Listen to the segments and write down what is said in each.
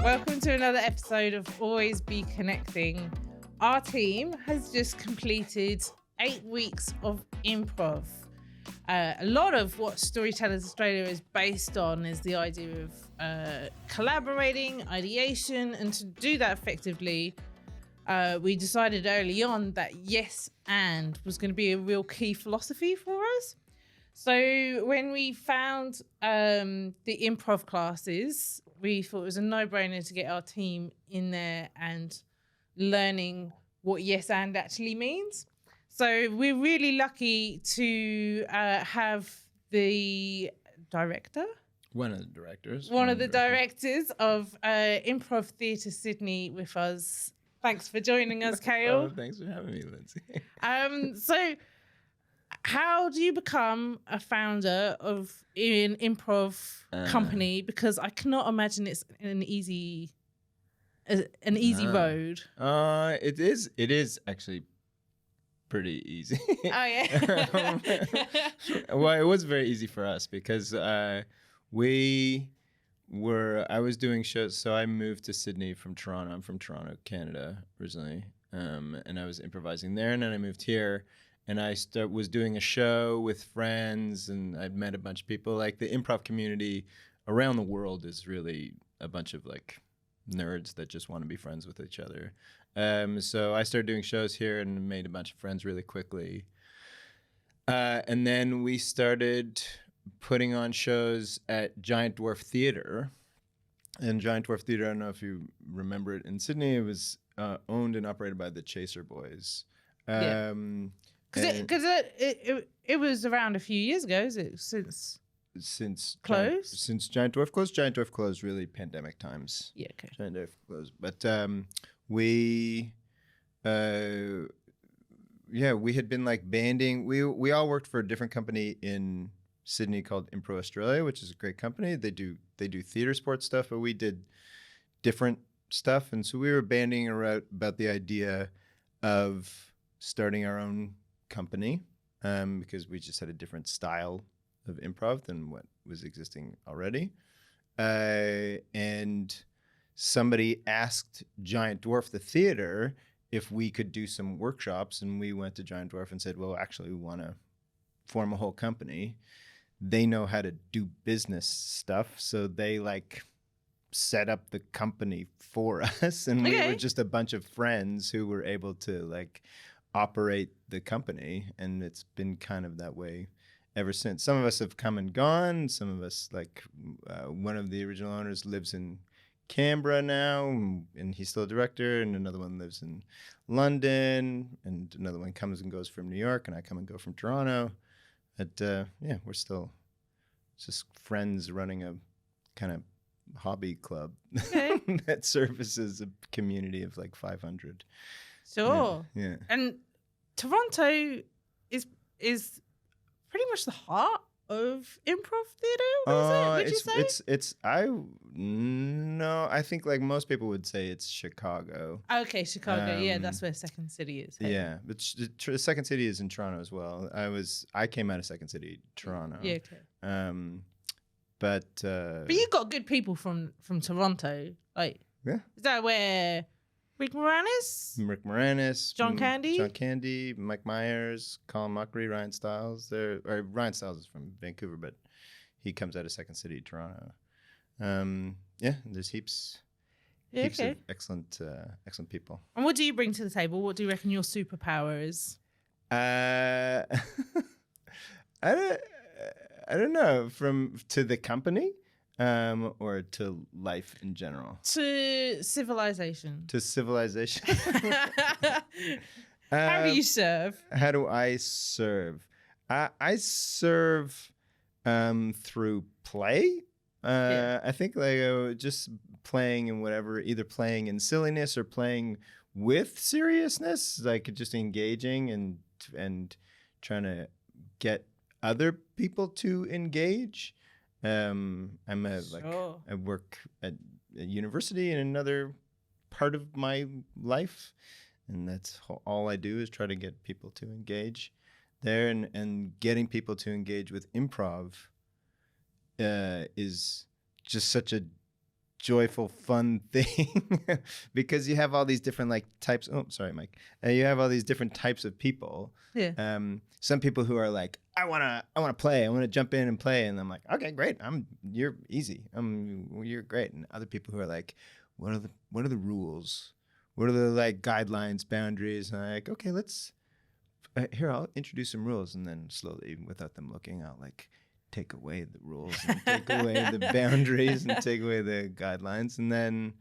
Welcome to another episode of Always Be Connecting. Our team has just completed 8 weeks of improv. A lot of what Storytellers Australia is based on is the idea of collaborating, ideation, and to do that effectively, we decided early on that yes and was going to be a real key philosophy for us. So when we found the improv classes, we thought it was a no-brainer to get our team in there and learning what yes and actually means. So we're really lucky to have the director. One of the directors. One of the directors of Improv Theatre Sydney with us. Thanks for joining us, Cale. Oh, thanks for having me, Lindsay. So how do you become a founder of an improv company? Because I cannot imagine it's an easy road. It is actually pretty easy. Oh yeah. Well, it was very easy for us because I was doing shows. So I moved to Sydney from Toronto. I'm from Toronto, Canada originally, and I was improvising there, and then I moved here. And I was doing a show with friends, and I'd met a bunch of people. Like the improv community around the world is really a bunch of like nerds that just want to be friends with each other. So I started doing shows here and made a bunch of friends really quickly. And then we started putting on shows at Giant Dwarf Theatre. And Giant Dwarf Theatre, I don't know if you remember it, in Sydney, it was owned and operated by the Chaser Boys. Yeah. Because it was around a few years ago, is it? Since closed? Since Giant Dwarf closed. Giant Dwarf closed really pandemic times. Yeah, okay. Giant Dwarf closed. But we had been like banding. We all worked for a different company in Sydney called Improv Australia, which is a great company. They do theater sports stuff, but we did different stuff. And so we were banding around about the idea of starting our own company because we just had a different style of improv than what was existing already. And somebody asked Giant Dwarf, the theater, if we could do some workshops. And we went to Giant Dwarf and said, well, actually, we want to form a whole company. They know how to do business stuff. So they like set up the company for us. And we were just a bunch of friends who were able to like operate the company, and it's been kind of that way ever since. Some of us have come and gone. Some of us, like one of the original owners lives in Canberra now, and he's still a director, and another one lives in London, and another one comes and goes from New York, and I come and go from Toronto. But we're still just friends running a kind of hobby club that services a community of like 500. Sure. Yeah. And Toronto is pretty much the heart of improv theatre. Would you say? I think like most people would say it's Chicago. Okay, Chicago. Yeah, that's where Second City is. Hey? Yeah, but the Second City is in Toronto as well. I came out of Second City, Toronto. Yeah. Okay. But you got good people from Toronto. Like, yeah. Is that where Rick Moranis, John Candy, Mike Myers, Colin Muckery, Ryan Stiles. Ryan Stiles is from Vancouver, but he comes out of Second City, Toronto. There's heaps of excellent people. And what do you bring to the table? What do you reckon your superpower is? I don't know. To the company. Or to life in general? To civilization. How do you serve? How do I serve? I serve through play. I think like just playing in whatever, either playing in silliness or playing with seriousness, like just engaging and trying to get other people to engage. I work at a university in another part of my life, and that's all I do is try to get people to engage there, and getting people to engage with improv is just such a joyful, fun thing because you have all these different like types. Oh, sorry, Mike. You have all these different types of people. Yeah. Some people who are like, I wanna play. I wanna jump in and play, and I'm like, okay, great. You're easy. You're great. And other people who are like, what are the rules? What are the like guidelines, boundaries? And I'm like, okay, let's. Here, I'll introduce some rules, and then slowly, without them looking, I'll like take away the rules and take away the boundaries and take away the guidelines. And then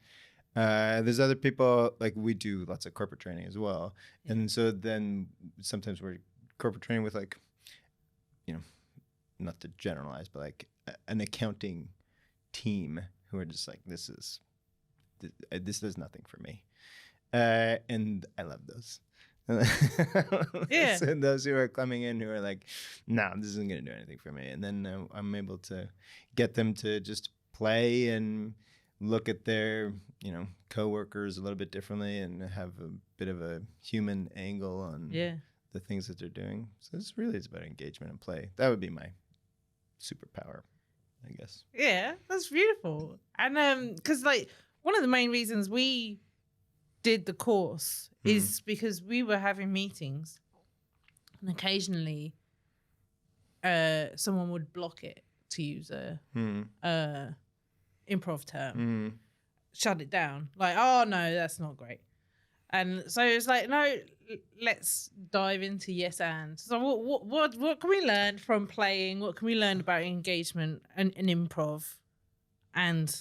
there's other people, like we do lots of corporate training as well. Yeah. And so then sometimes we're corporate training with like, not to generalize, but like an accounting team who are just like, this does nothing for me. And I love those. Yeah. So those who are coming in who are like, no, this isn't going to do anything for me. And then I'm able to get them to just play and look at their, coworkers a little bit differently and have a bit of a human angle on the things that they're doing. So it's about engagement and play. That would be my superpower, I guess. Yeah, that's beautiful. And because like one of the main reasons we did the course is because we were having meetings and occasionally someone would block it, to use a improv term, shut it down, like, oh no, that's not great. And so it's like, no, let's dive into yes and. So what can we learn from playing? What can we learn about engagement and improv and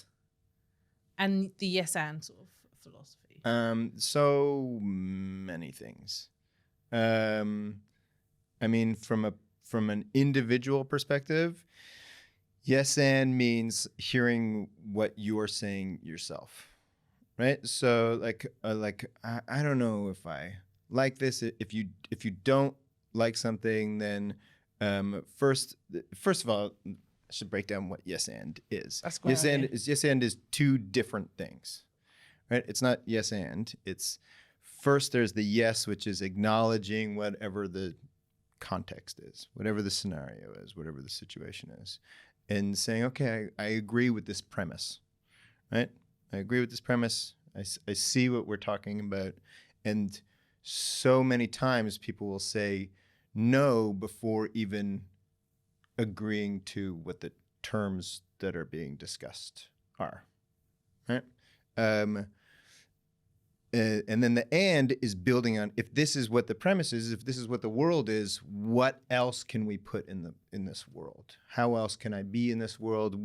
the yes and sort of philosophy? So many things. I mean, from an individual perspective, yes and means hearing what you're saying yourself, right? So like I don't know if I like this. If you don't like something, then first of all, I should break down what yes and is. That's quite yes and is two different things. Right? It's not yes and. It's first there's the yes, which is acknowledging whatever the context is, whatever the scenario is, whatever the situation is, and saying, okay, I agree with this premise, right? I agree with this premise. I see what we're talking about. And so many times people will say no before even agreeing to what the terms that are being discussed are, right? And then the and is building on, if this is what the premise is, if this is what the world is, what else can we put in this world? How else can I be in this world?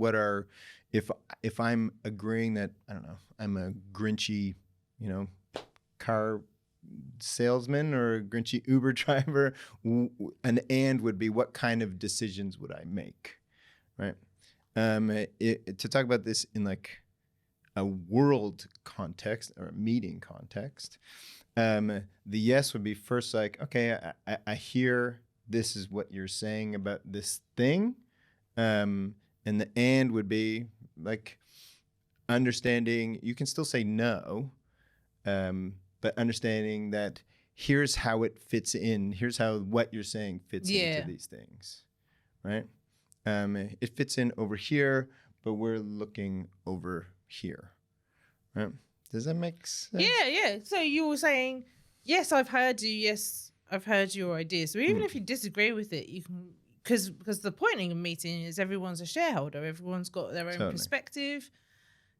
If I'm agreeing that, I don't know, I'm a grinchy, car salesman or a grinchy Uber driver, an and would be, what kind of decisions would I make, right? To talk about this in like a world context or a meeting context, the yes would be first like, okay, I hear this is what you're saying about this thing, and the and would be like understanding. You can still say no, but understanding that here's how it fits in. Here's how what you're saying fits into these things, right? It fits in over here, but we're looking over here, right? Does that make sense? Yeah. So you were saying, yes, I've heard you. Yes, I've heard your ideas. So even if you disagree with it, you can, because the point in a meeting is everyone's a shareholder. Everyone's got their own perspective,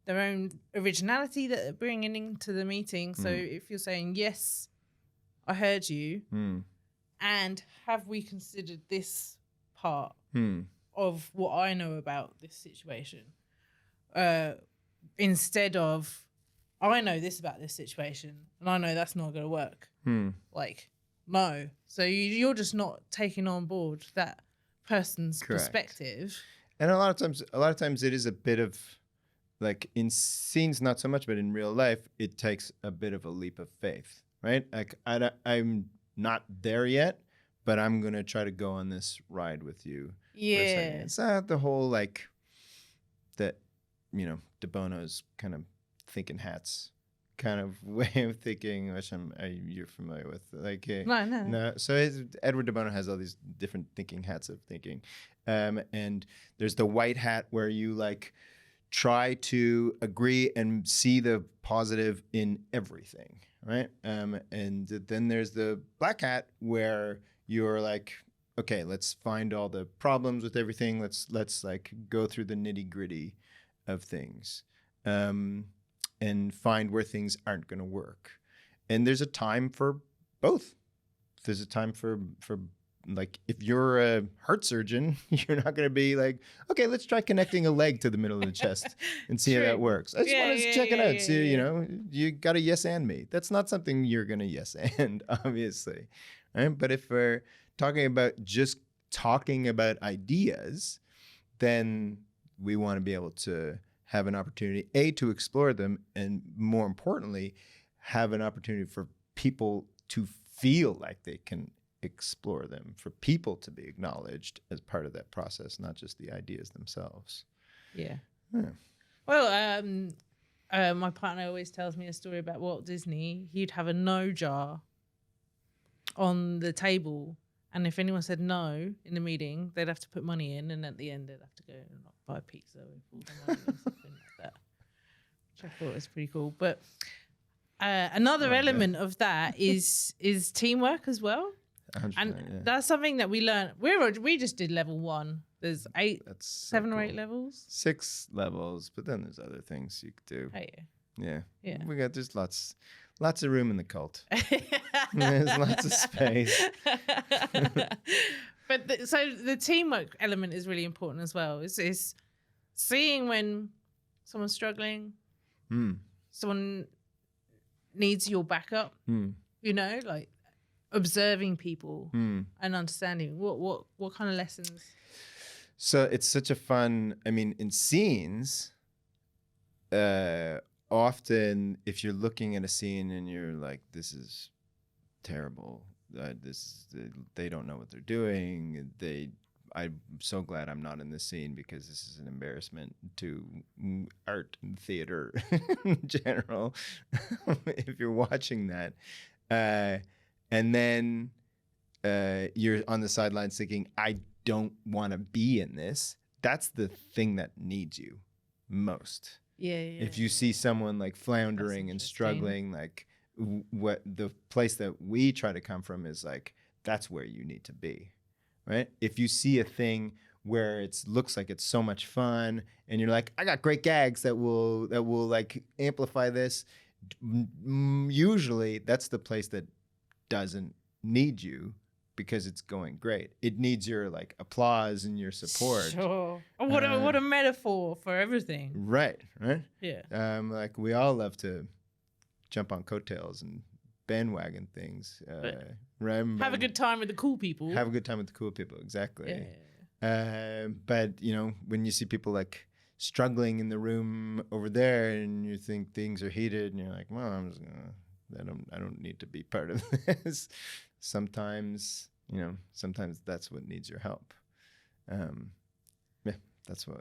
their own originality that they're bringing into the meeting. So if you're saying, yes, I heard you, and have we considered this part of what I know about this situation? Instead of, I know this about this situation and I know that's not going to work. Like, no. So you're just not taking on board that person's perspective. And a lot of times it is a bit of like, in scenes not so much, but in real life it takes a bit of a leap of faith, right? Like I'm not there yet, but I'm going to try to go on this ride with you. Yeah. It's not the whole like that, De Bono's kind of thinking hats kind of way of thinking, which you're familiar with. Like, no. So Edward De Bono has all these different thinking hats of thinking. And there's the white hat where you like try to agree and see the positive in everything, right? And then there's the black hat where you're like, okay, let's find all the problems with everything. Let's like go through the nitty gritty of things, and find where things aren't going to work. And there's a time for both. There's a time for like, if you're a heart surgeon, you're not going to be like, okay, let's try connecting a leg to the middle of the chest and see how that works. I just want to check it out. See, you know, you got to yes and me. That's not something you're going to yes and, obviously. Right? But if we're talking about just talking about ideas, then we want to be able to have an opportunity, to explore them, and more importantly, have an opportunity for people to feel like they can explore them, for people to be acknowledged as part of that process, not just the ideas themselves. Yeah. Well, my partner always tells me a story about Walt Disney. He'd have a no jar on the table, and if anyone said no in the meeting, they'd have to put money in, and at the end they'd have to go and buy a pizza with all the money or something like that, which I thought was pretty cool. But another element of that is teamwork as well. And that's something that we learned. We just did level 1. There's 7 or 8 levels. 6 levels, but then there's other things you could do. Oh, Yeah. There's lots of room in the cult. There's lots of space. But so the teamwork element is really important as well. It's seeing when someone's struggling, someone needs your backup. You know, like observing people and understanding what kind of lessons. So it's such a fun, I mean, in scenes, often if you're looking at a scene and you're like, this is terrible, they don't know what they're doing, I'm so glad I'm not in this scene because this is an embarrassment to art and theater in general. If you're watching that, and then you're on the sidelines thinking, I don't want to be in this. That's the thing that needs you most. Yeah. If you see someone like floundering and struggling, like what the place that we try to come from is like, that's where you need to be, right? If you see a thing where it looks like it's so much fun and you're like, I got great gags that will like amplify this, usually that's the place that doesn't need you because it's going great. It needs your like applause and your support. Sure. What a metaphor for everything. Right. Yeah. Like we all love to jump on coattails and bandwagon things. Right? Have a good time with the cool people. Have a good time with the cool people, exactly. Yeah. But you know, when you see people like struggling in the room over there and you think things are heated and you're like, well, I don't need to be part of this. Sometimes that's what needs your help. That's what.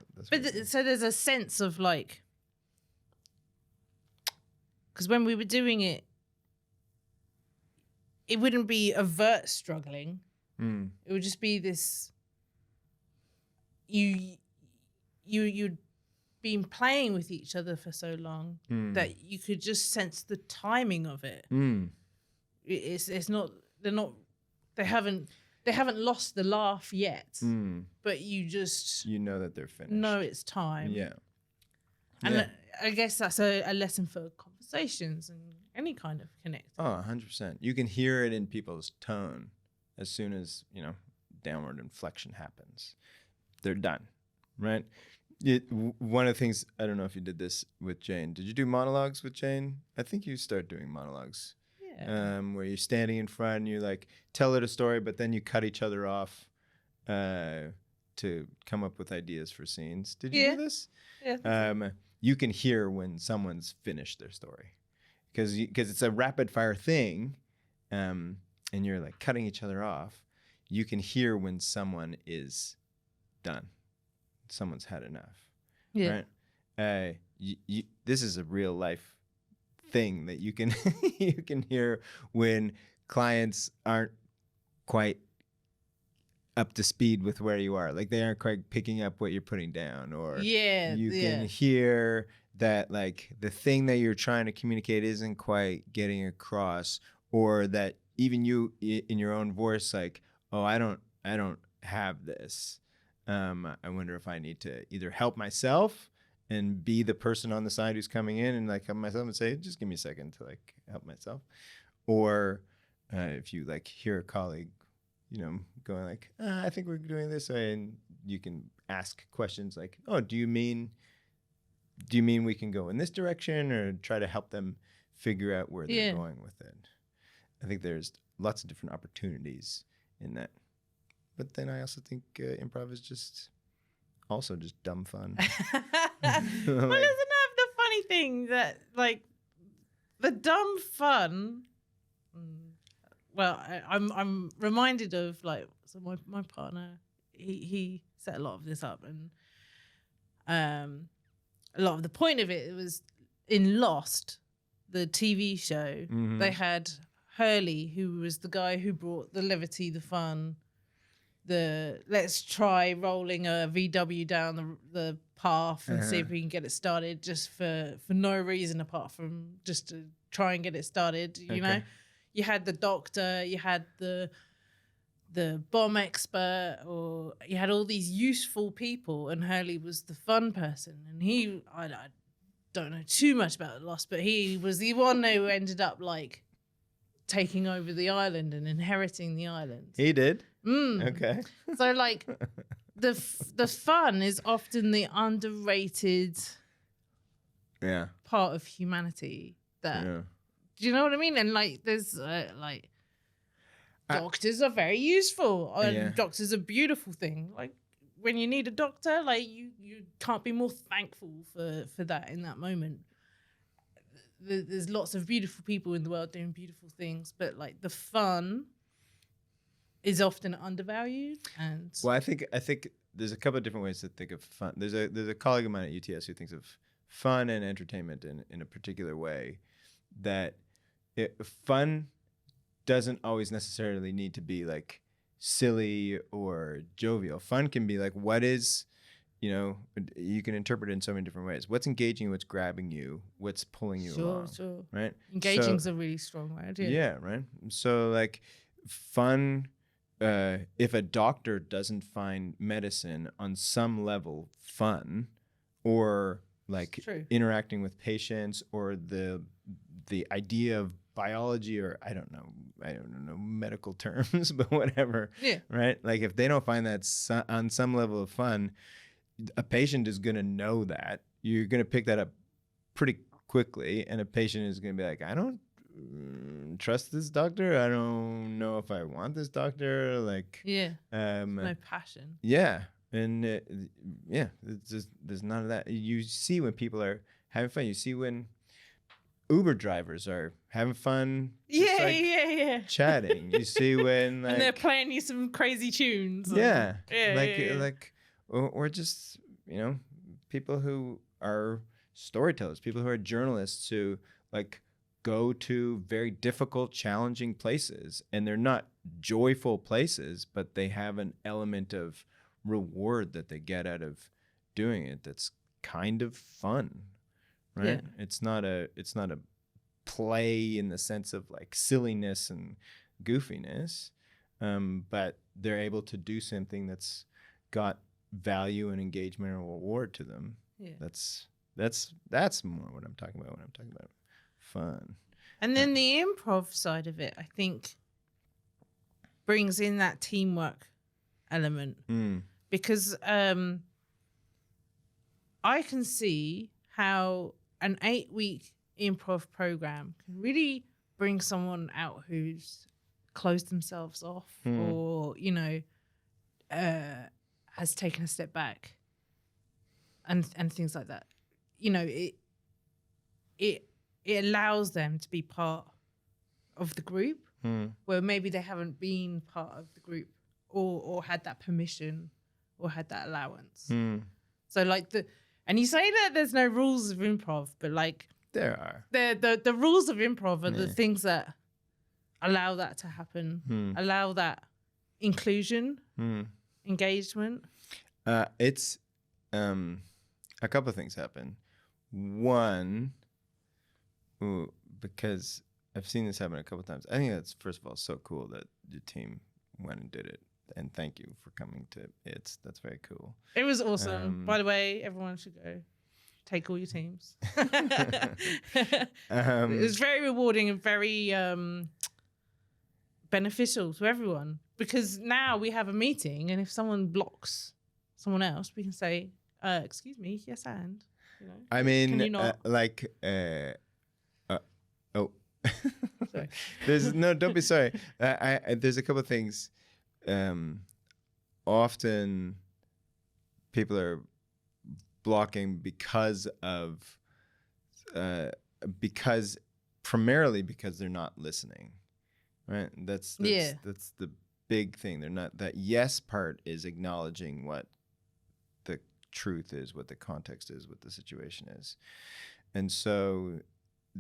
So there's a sense of like, because when we were doing it, it wouldn't be overt struggling. It would just be this. You'd been playing with each other for so long that you could just sense the timing of it. It's not. They haven't lost the laugh yet. But you know that they're finished. Know it's time. Yeah. And I guess that's a lesson for conversations and any kind of connect. Oh, 100%. You can hear it in people's tone as soon as, downward inflection happens. They're done, right? One of the things, I don't know if you did this with Jane. Did you do monologues with Jane? I think you start doing monologues. Yeah. Where you're standing in front and you like tell it a story, but then you cut each other off to come up with ideas for scenes. Did you do this? Yeah. You can hear when someone's finished their story because it's a rapid fire thing, and you're like cutting each other off. You can hear when someone is done. Someone's had enough. Yeah. Right? This is a real life thing that you can you can hear when clients aren't quite up to speed with where you are. Like they aren't quite picking up what you're putting down, or you can hear that like the thing that you're trying to communicate isn't quite getting across, or that even you in your own voice, like, oh, I don't have this. I wonder if I need to either help myself and be the person on the side who's coming in and like help myself and say, just give me a second to like help myself. Or if you like hear a colleague, you know, going like, I think we're doing this way, and you can ask questions like, oh, do you mean we can go in this direction, or try to help them figure out where they're going with it. I think there's lots of different opportunities in that. But then I also think improv is just dumb fun. Well, isn't that the funny thing that like the dumb fun? Well, I'm reminded of like, so my partner, he set a lot of this up, and a lot of the point of it was in Lost, the TV show. Mm-hmm. They had Hurley, who was the guy who brought the levity, the fun, the let's try rolling a VW down the path and see if we can get it started, just for no reason apart from just to try and get it started. You know, you had the doctor, you had the bomb expert, or you had all these useful people, and Hurley was the fun person. And I don't know too much about Lost, but he was the one who ended up like taking over the island and inheriting the island. He did? Okay. So like the fun is often the underrated part of humanity. Do you know what I mean? And like there's like doctors are very useful, and doctors are a beautiful thing. Like when you need a doctor, like you can't be more thankful for that in that moment. There's lots of beautiful people in the world doing beautiful things, but like the fun is often undervalued. And well, I think there's a couple of different ways to think of fun. There's a colleague of mine at UTS who thinks of fun and entertainment in a particular way, that fun doesn't always necessarily need to be like silly or jovial. Fun can be like, what is, you know, you can interpret it in so many different ways. What's engaging you, what's grabbing you, what's pulling you along, right? Engaging's a really strong word. Yeah, right? So like fun, if a doctor doesn't find medicine on some level fun, or like interacting with patients, or the idea of biology, or I don't know medical terms, but whatever, right? Like if they don't find that on some level of fun, a patient is going to know that. You're going to pick that up pretty quickly, and a patient is going to be like, I don't trust this doctor. I don't know if I want this doctor. Like, no passion. Yeah. And there's none of that. You see when people are having fun. You see when Uber drivers are having fun. Chatting. You see when like, and they're playing you some crazy tunes. Or just, you know, people who are storytellers, people who are journalists, who like go to very difficult, challenging places, and they're not joyful places, but they have an element of reward that they get out of doing it that's kind of fun, right? It's not a play in the sense of like silliness and goofiness, but they're able to do something that's got value and engagement and reward to them. That's more what I'm talking about when I'm talking about fun. And then the improv side of it, I think, brings in that teamwork element, because I can see how an 8-week improv program can really bring someone out who's closed themselves off, or, you know, has taken a step back, and things like that. You know, it allows them to be part of the group, where maybe they haven't been part of the group, or had that permission, or had that allowance. So like and you say that there's no rules of improv, but like there are. The rules of improv are the things that allow that to happen, allow that inclusion, Hmm. engagement? It's a couple of things happen. One, because I've seen this happen a couple of times. I think that's, first of all, so cool that your team went and did it. And thank you for coming to it. That's very cool. It was awesome. By the way, everyone should go. Take all your teams. It was very rewarding and very beneficial to everyone, because now we have a meeting, and if someone blocks someone else, we can say, excuse me, yes, and, you know, I mean, can you not? Oh, Sorry. don't be sorry. There's a couple of things. Often people are blocking primarily because they're not listening, right? That's the big thing. They're not, that yes part is acknowledging what the truth is, what the context is, what the situation is. And so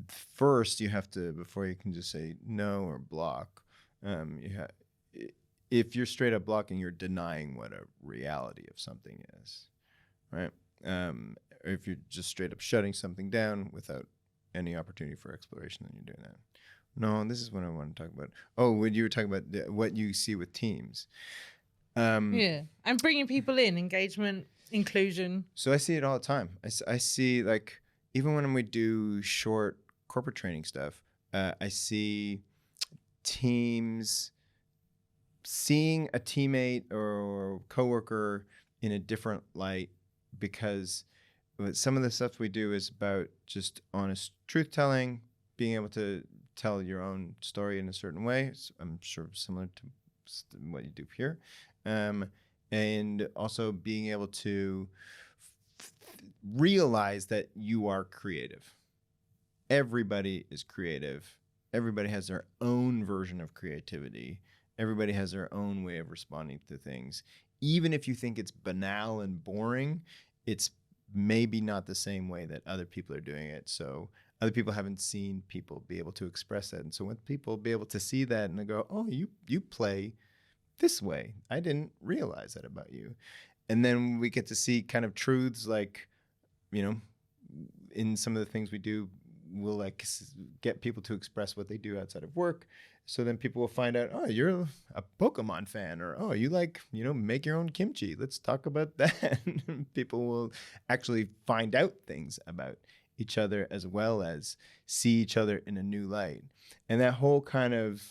first you have to, before you can just say no or block, if you're straight up blocking, you're denying what a reality of something is, right? Or if you're just straight up shutting something down without any opportunity for exploration, then you're doing that. No, this is what I want to talk about. Oh, when you were talking about what you see with teams. Yeah, and bringing people in, engagement, inclusion. So I see it all the time. I see, like, even when we do short corporate training stuff, I see teams seeing a teammate or coworker in a different light, because some of the stuff we do is about just honest truth telling, being able to tell your own story in a certain way. I'm sure similar to what you do here. And also being able to realize that you are creative. Everybody is creative. Everybody has their own version of creativity. Everybody has their own way of responding to things. Even if you think it's banal and boring, it's maybe not the same way that other people are doing it. So other people haven't seen people be able to express that. And so when people be able to see that and they go, oh, you play this way. I didn't realize that about you. And then we get to see kind of truths, like, you know, in some of the things we do, we'll like get people to express what they do outside of work. So then people will find out, oh, you're a Pokemon fan, or, oh, you like, you know, make your own kimchi. Let's talk about that. People will actually find out things about each other, as well as see each other in a new light. And that whole kind of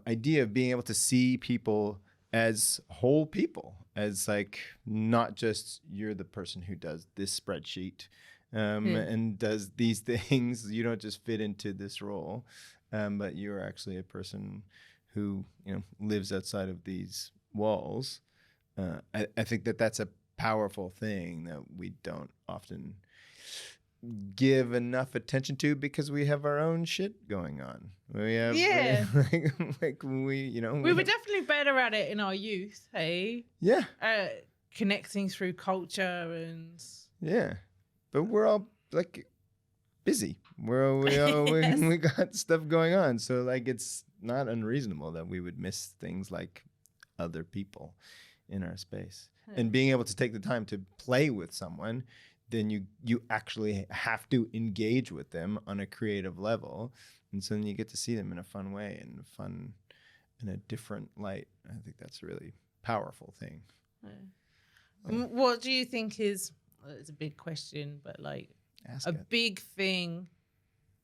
idea of being able to see people as whole people, as like, not just you're the person who does this spreadsheet and does these things. You don't just fit into this role, but you're actually a person who, you know, lives outside of these walls. I think that that's a powerful thing that we don't often give enough attention to, because we have our own shit going on. We have, we were definitely better at it in our youth, hey? Yeah. Connecting through culture and... Yeah. But we're all, like, busy. We got stuff going on. So, like, it's not unreasonable that we would miss things like other people in our space. Yeah. And being able to take the time to play with someone, then you actually have to engage with them on a creative level. And so then you get to see them in a fun way, and in a different light. I think that's a really powerful thing. Yeah. What do you think is, it's a big question, but like big thing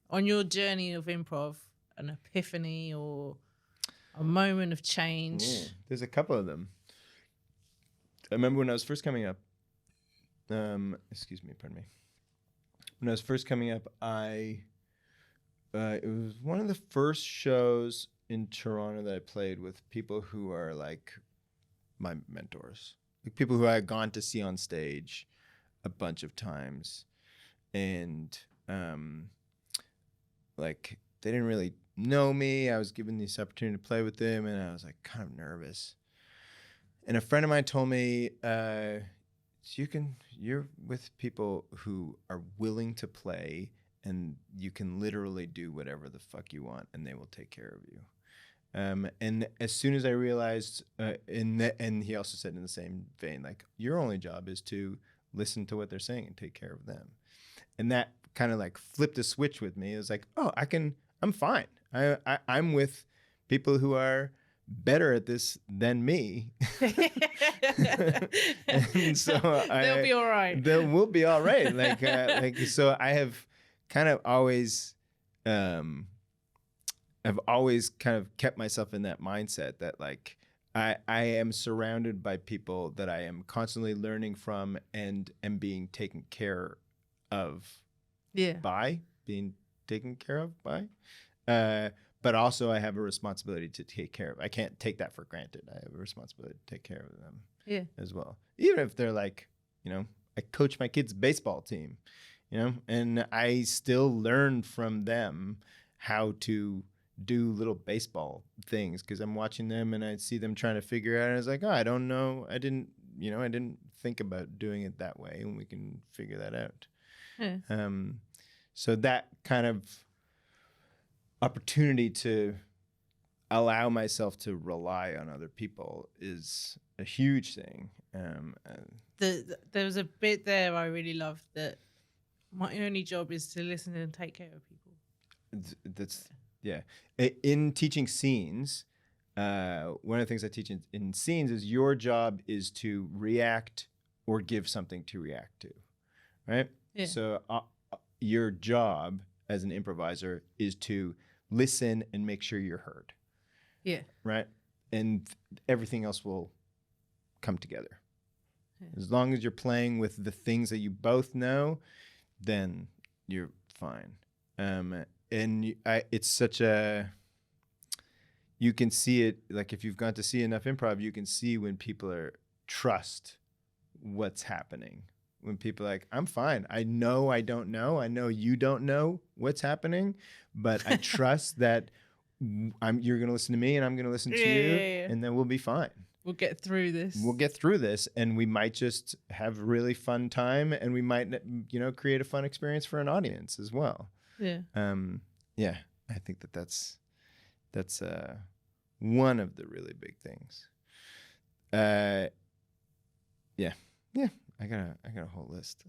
on your journey of improv, an epiphany or a moment of change? Yeah, there's a couple of them. I remember when I was first coming up, excuse me, pardon me. When I was first coming up, it was one of the first shows in Toronto that I played with people who are like my mentors, like people who I had gone to see on stage a bunch of times, and like they didn't really know me. I was given this opportunity to play with them, and I was like kind of nervous. And a friend of mine told me, you're with people who are willing to play, and you can literally do whatever the fuck you want, and they will take care of you. And as soon as I realized, and he also said in the same vein, like, your only job is to listen to what they're saying and take care of them. And that kind of like flipped a switch with me. It was like, oh, I'm fine. I'm with people who are better at this than me. And so they'll be all right. We'll be all right. So I have kind of always, I've always kind of kept myself in that mindset that like I am surrounded by people that I am constantly learning from and am being taken care of. Yeah. By being taken care of by. But also I have a responsibility to take care of. I can't take that for granted. I have a responsibility to take care of them as well. Even if they're like, I coach my kids' baseball team, and I still learn from them how to do little baseball things because I'm watching them and I see them trying to figure out. And I was like, oh, I don't know. I didn't think about doing it that way, and we can figure that out. Yeah. So that kind of opportunity to allow myself to rely on other people is a huge thing. There was a bit there I really loved, that my only job is to listen and take care of people. That's yeah. In teaching scenes, one of the things I teach in scenes is your job is to react or give something to react to, right? Yeah. So your job as an improviser is to listen and make sure you're heard. Yeah. Right? And everything else will come together. Yeah. As long as you're playing with the things that you both know, then you're fine. It's such a, you can see it, like if you've gone to see enough improv, you can see when people trust what's happening. When people are like, I'm fine. I know I don't know. I know you don't know what's happening, but I trust that you're going to listen to me and I'm going to listen to you, and then we'll be fine. We'll get through this. And we might just have a really fun time, and we might, create a fun experience for an audience as well. Yeah. Yeah. I think that's one of the really big things. Yeah. I got a whole list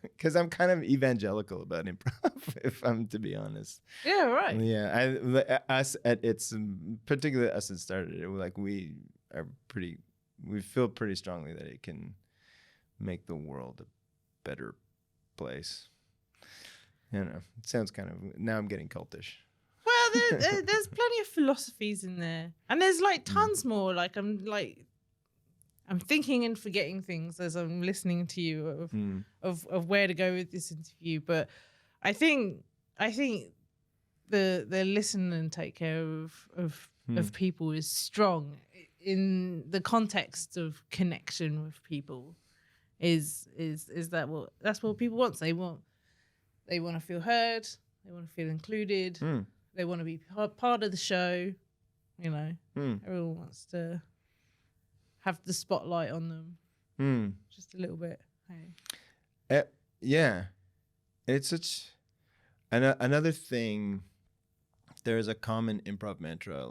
because I'm kind of evangelical about improv, if I'm to be honest. Yeah, right. Yeah, particularly us that started it. Like we feel pretty strongly that it can make the world a better place. It sounds kind of, now I'm getting cultish. Well, there's plenty of philosophies in there, and there's like tons more. Like I'm thinking and forgetting things as I'm listening to you of where to go with this interview. But I think the listen and take care of people is strong in the context of connection with people. Is that's what people want. They want to feel heard. They want to feel included. They want to be part of the show. Everyone wants to have the spotlight on them just a little bit. Hey. Yeah, it's such another thing. There's a common improv mantra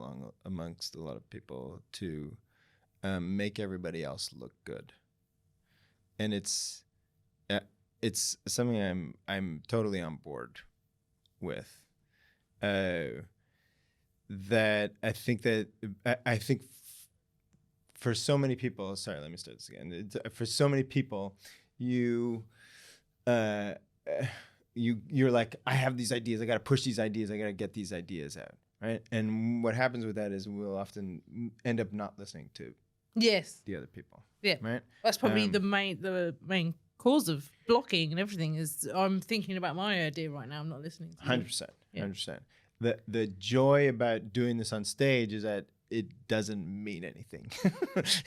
amongst a lot of people to make everybody else look good, and it's something I'm totally on board with. That I think for so many people, sorry, let me start this again. For so many people, you're like, I have these ideas. I got to push these ideas. I got to get these ideas out, right? And what happens with that is we'll often end up not listening to the other people. Yeah, right. That's probably the main cause of blocking and everything. Is I'm thinking about my idea right now. I'm not listening to 100%. 100%. The joy about doing this on stage is that it doesn't mean anything.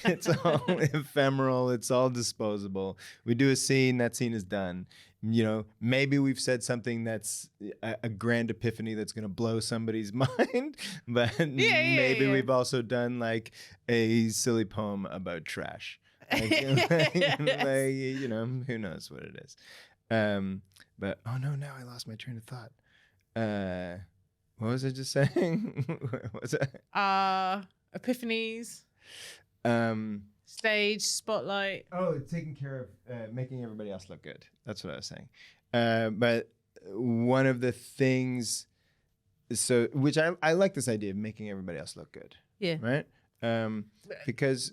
It's all ephemeral. It's all disposable. We do a scene, that scene is done. Maybe we've said something that's a grand epiphany that's going to blow somebody's mind, but maybe we've also done like a silly poem about trash. Who knows what it is. But oh no, now I lost my train of thought. What was I just saying? What was it? Epiphanies, Um, stage, spotlight. Oh, taking care of making everybody else look good. That's what I was saying. But one of the things, which I like this idea of making everybody else look good. Yeah. Right. Because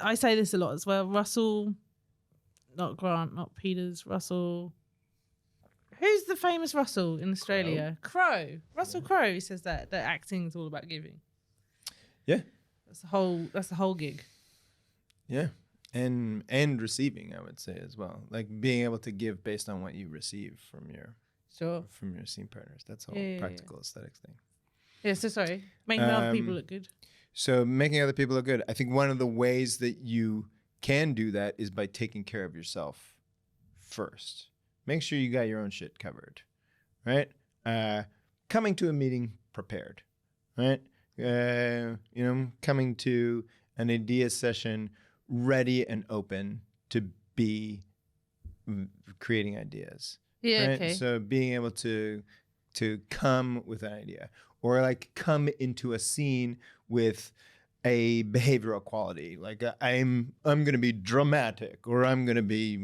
I say this a lot as well. Russell, not Grant, not Peters. Russell. Who's the famous Russell in Australia? Crowe. Russell Crowe says that acting is all about giving. Yeah. That's the whole gig. Yeah. And receiving, I would say as well. Like being able to give based on what you receive from your scene partners. That's a whole practical aesthetics thing. Yeah, so sorry. Making other people look good. So making other people look good. I think one of the ways that you can do that is by taking care of yourself first. Make sure you got your own shit covered, right? Coming to a meeting prepared, right? Coming to an idea session ready and open to be creating ideas. Yeah, right? okay. So being able to come with an idea, or like come into a scene with a behavioral quality, like I'm going to be dramatic, or I'm going to be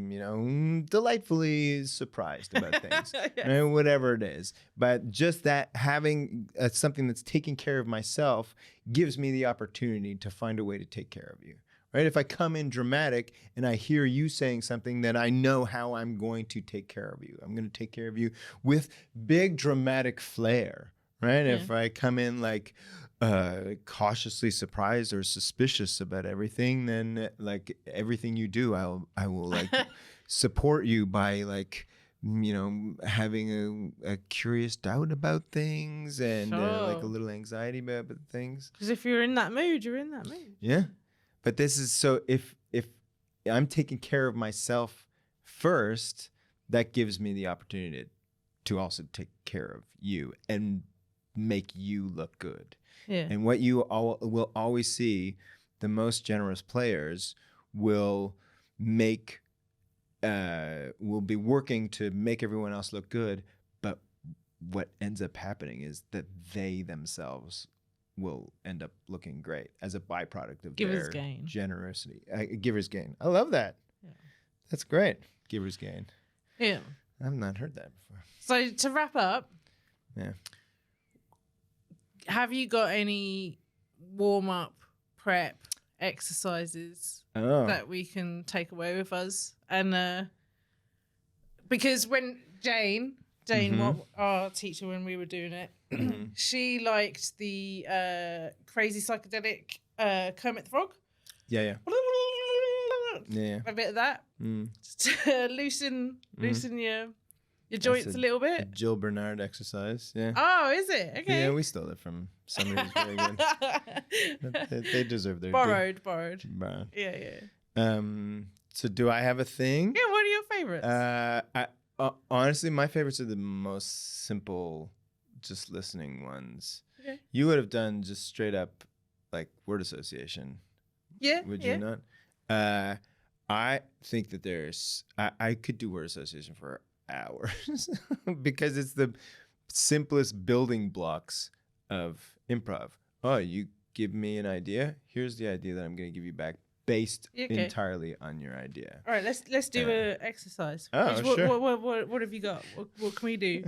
delightfully surprised about things. Yes. Right? Whatever it is. But just that having something that's taking care of myself gives me the opportunity to find a way to take care of you. Right? If I come in dramatic and I hear you saying something, then I know how I'm going to take care of you. I'm going to take care of you with big dramatic flair. Right? Yeah. If I come in like cautiously surprised or suspicious about everything, then like everything you do, I will like support you by like having a curious doubt about things and like a little anxiety about things. Because if you're in that mood, you're in that mood. Yeah, but this is so if I'm taking care of myself first, that gives me the opportunity to also take care of you and make you look good. Yeah. And what you will always see, the most generous players will be working to make everyone else look good. But what ends up happening is that they themselves will end up looking great as a byproduct of Giver's their gain. Generosity. Giver's gain. I love that. Yeah. That's great. Giver's gain. Yeah. I've not heard that before. So to wrap up. Yeah. Have you got any warm-up prep exercises that we can take away with us? And because when Jane, what our teacher when we were doing it, she liked the crazy psychedelic Kermit the Frog. Yeah. A bit of that. Just to loosen your joints a little bit. A Jill Bernard exercise. Yeah. Oh, is it? Okay. Yeah, we stole it from somebody who's very good. They deserve their borrowed. Yeah. So do I have a thing? Yeah. What are your favorites? Honestly, my favorites are the most simple, just listening ones. Okay. You would have done just straight up like word association. Yeah. Would you not? I think that I could do word association for hours because it's the simplest building blocks of improv. Oh, you give me an idea. Here's the idea that I'm going to give you back based entirely on your idea. All right, let's do an exercise. Sure. What have you got? What can we do?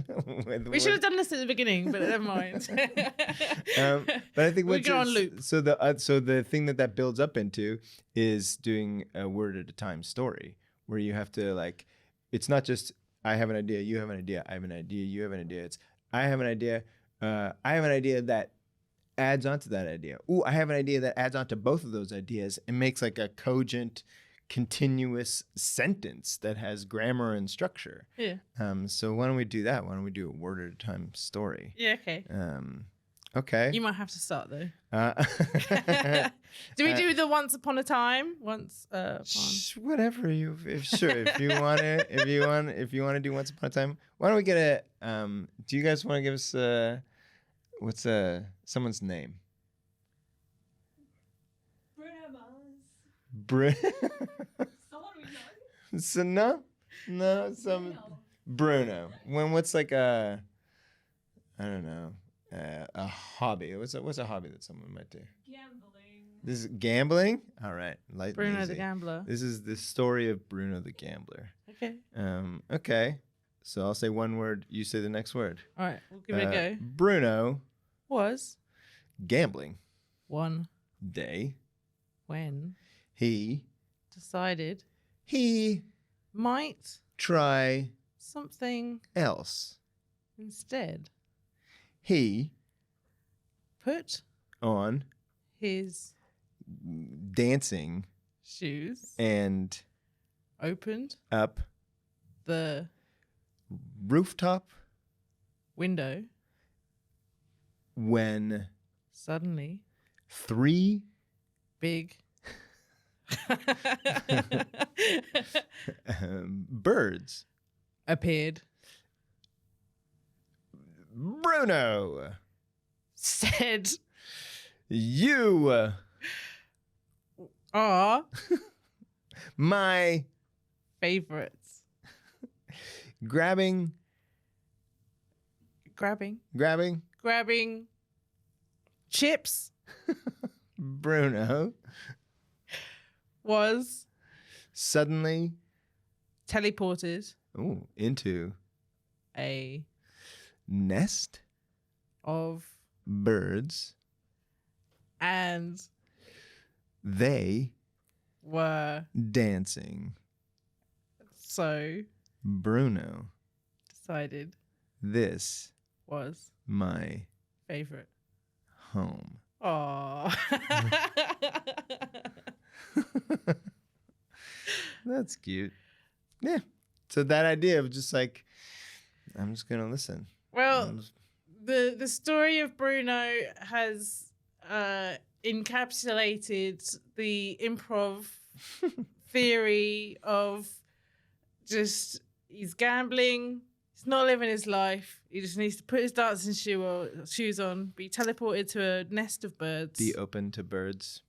We should have done this at the beginning, but never mind. But I think we go on loop. So the thing that builds up into is doing a word at a time story, where you have to like, it's not just I have an idea, you have an idea, I have an idea, you have an idea. It's I have an idea that adds on to that idea. Ooh, I have an idea that adds on to both of those ideas and makes like a cogent, continuous sentence that has grammar and structure. Yeah. So why don't we do that? Why don't we do a word at a time story? Yeah, okay. Okay. You might have to start though. Do we do the once upon a time? Whatever if you want to do once upon a time. Why don't we get do you guys want to give us what's someone's name? Bruno Someone we know. So no, Bruno. What's like a I don't know, a hobby. What's a hobby that someone might do? Gambling. This is gambling. All right, light and Bruno easy. the Gambler. This is the story of Bruno the Gambler. Okay. Okay. So I'll say one word. You say the next word. All right, we'll give it a go. Bruno Was gambling one day. when He decided might try something else. instead. He Put on his dancing shoes, and opened up the rooftop window, when suddenly 3 big birds. appeared, Bruno, said, you are my favorites. grabbing Grabbing chips Bruno was suddenly teleported into a nest of birds. and They were dancing. so Bruno, decided this was my favorite. home. Aww. That's cute. Yeah. So that idea of just like, I'm just gonna listen. Well, the story of Bruno has encapsulated the improv theory of just he's gambling, he's not living his life. He just needs to put his dancing shoes on, be teleported to a nest of birds, Be open to birds.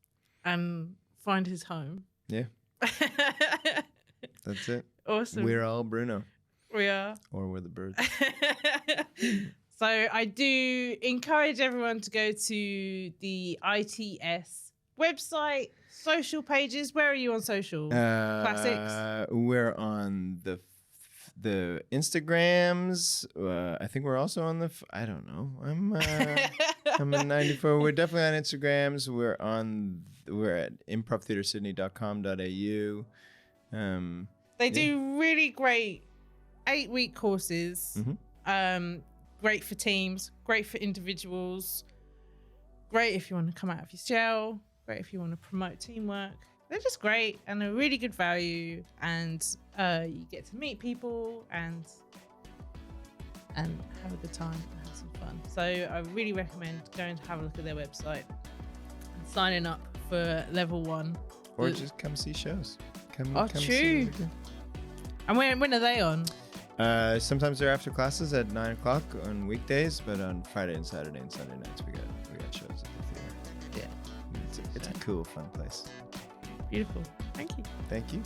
and find his home. Yeah. That's it. Awesome. We're all Bruno. We are. Or we're the birds. So I do encourage everyone to go to the ITS website, social pages. Where are you on social? Classics? We're on the Instagrams. I think we're also on I don't know. I'm in 94. We're definitely on Instagrams. We're at improvtheatersydney.com.au. They do really great 8-week courses. Mm-hmm. Great for teams, great for individuals, great if you want to come out of your shell, great if you want to promote teamwork. They're just great and a really good value, and you get to meet people and have a good time and have some fun. So I really recommend going to have a look at their website and signing up for level 1. Or just come see shows. Come true. See And when are they on? Sometimes they're after classes at 9 o'clock on weekdays, but on Friday and Saturday and Sunday nights we got shows at the theater. Yeah. It's a cool, fun place. Beautiful. Thank you. Thank you.